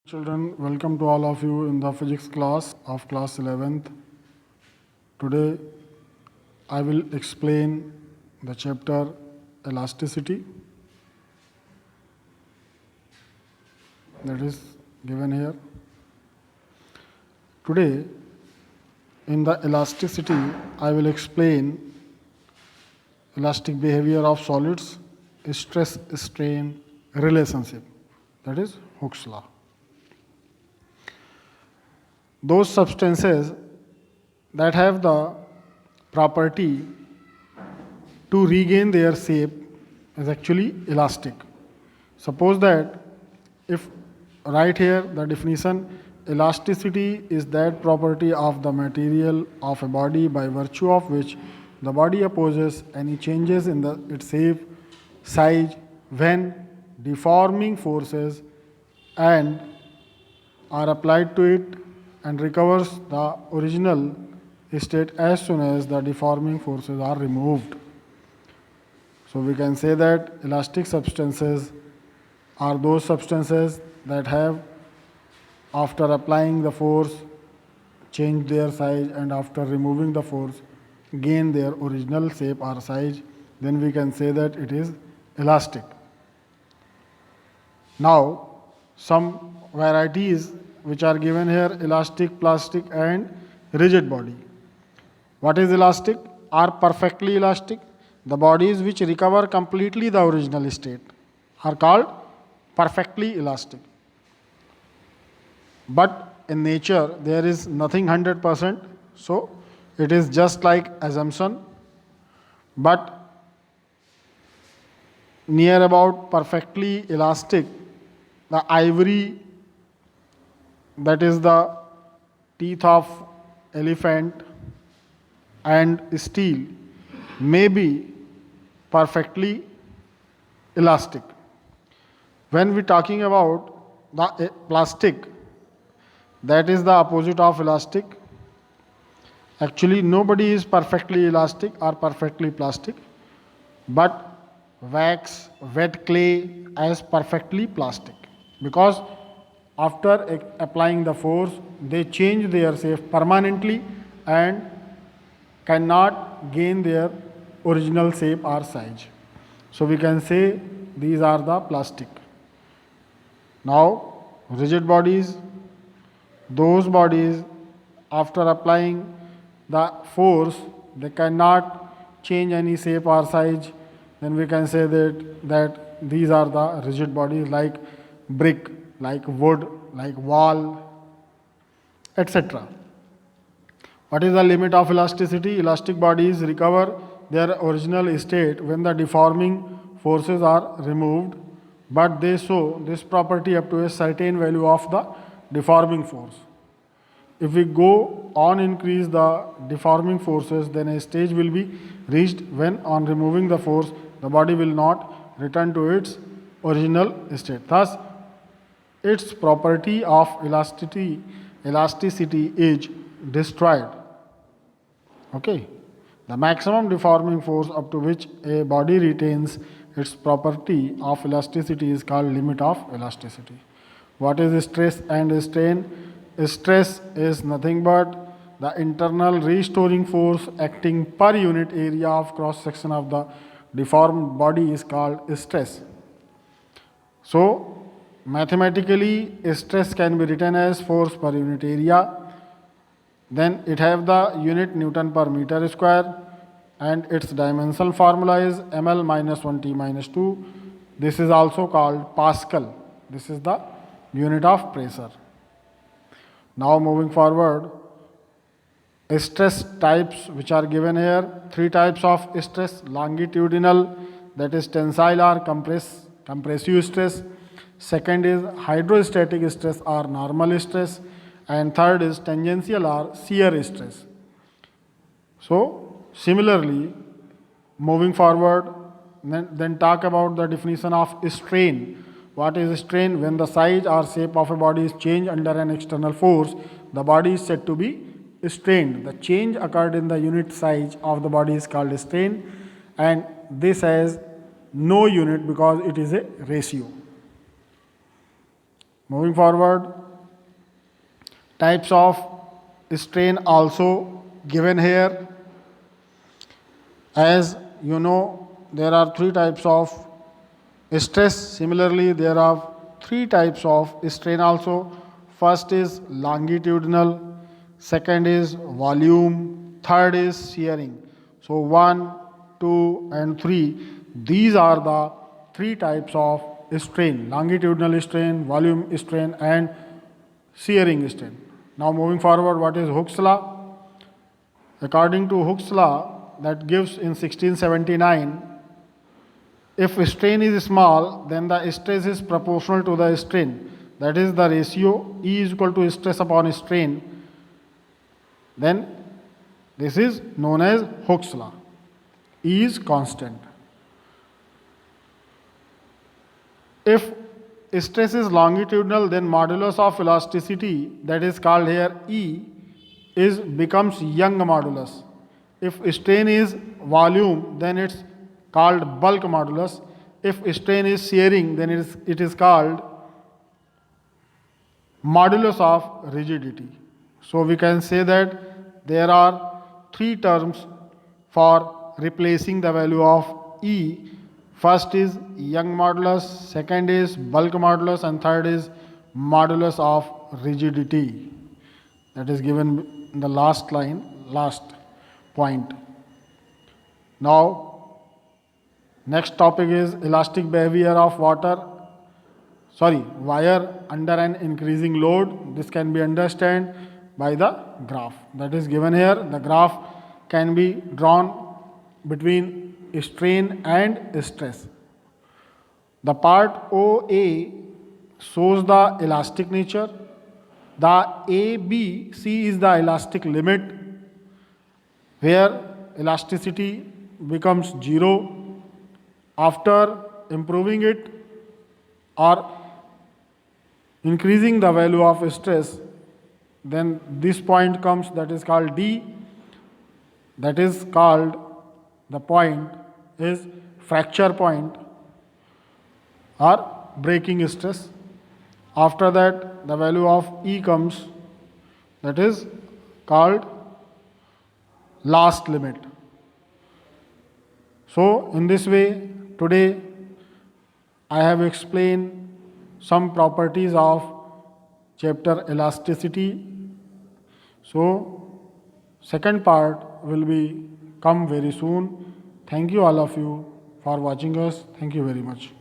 Children, welcome to all of you in the physics class of class 11th. Today I will explain the chapter elasticity that is given here. Today in the elasticity I will explain elastic behavior of solids, stress strain relationship, that is Hooke's law. Those substances that have the property to regain their shape is actually elastic. Suppose that if right here the definition, elasticity is that property of the material of a body by virtue of which the body opposes any changes in its shape, size when deforming forces and are applied to it and recovers the original state as soon as the deforming forces are removed. So we can say that elastic substances are those substances that have, after applying the force, change their size, and after removing the force, gain their original shape or size. Then we can say that it is elastic. Now, some varieties which are given here: elastic, plastic, and rigid body. What is elastic? Are perfectly elastic. The bodies which recover completely the original state are called perfectly elastic. But in nature there is nothing 100%, so it is just like assumption. But near about perfectly elastic, the ivory, that is the teeth of elephant, and steel may be perfectly elastic. When we talking about the plastic, that is the opposite of elastic. Actually nobody is perfectly elastic or perfectly plastic, but wax, wet clay as perfectly plastic, because after applying the force they change their shape permanently and cannot gain their original shape or size. So we can say these are the plastic. Now rigid bodies, those bodies after applying the force they cannot change any shape or size. Then we can say that these are the rigid bodies, like brick, like wood, like wall, etc. What is the limit of elasticity? Elastic bodies recover their original state when the deforming forces are removed, but they show this property up to a certain value of the deforming force. If we go on increase the deforming forces, then a stage will be reached when on removing the force the body will not return to its original state. Thus, its property of elasticity is destroyed. Okay. The maximum deforming force up to which a body retains its property of elasticity is called limit of elasticity. What is stress and strain? Stress is nothing but the internal restoring force acting per unit area of cross section of the deformed body is called stress. So mathematically stress can be written as force per unit area. Then it have the unit Newton per meter square, and its dimensional formula is ml minus 1t minus 2. This is also called Pascal. This is the unit of pressure. Now moving forward, stress types which are given here: three types of stress: longitudinal, that is tensile or compressive stress; second is hydrostatic stress or normal stress; and third is tangential or shear stress. So similarly, moving forward, then talk about the definition of strain. What is strain? When the size or shape of a body is changed under an external force, the body is said to be strained. The change occurred in the unit size of the body is called strain, and this has no unit because it is a ratio. Moving forward, Types of strain also given here. As you know, there are three types of stress. Similarly, there are three types of strain also. First is longitudinal, second is volume, third is shearing. So 1, 2 and 3, these are the three types of strain: longitudinal strain, volume strain and shearing strain. Now moving forward, what is Hooke's law? According to Hooke's law, that gives in 1679, if strain is small, then the stress is proportional to the strain. That is the ratio E is equal to stress upon strain. Then this is known as Hooke's law. E is constant. If stress is longitudinal, then modulus of elasticity, that is called here E, is becomes Young modulus. If strain is volume, then it's called bulk modulus. If strain is shearing, then it is called modulus of rigidity. So we can say that there are three terms for replacing the value of E. First is Young modulus, second is bulk modulus, and third is modulus of rigidity. That is given in the last line, last point. Now, next topic is elastic behavior of wire under an increasing load. This can be understood by the graph that is given here. The graph can be drawn between strain and stress. The part OA shows the elastic nature. The ABC is the elastic limit, where elasticity becomes 0. After improving it or increasing the value of stress, then this point comes, that is called D. That is called, the point is fracture point or breaking stress. After that, the value of E comes, that is called last limit. So in this way, today I have explained some properties of chapter elasticity. So second part will be come very soon. Thank you all of you for watching us. Thank you very much.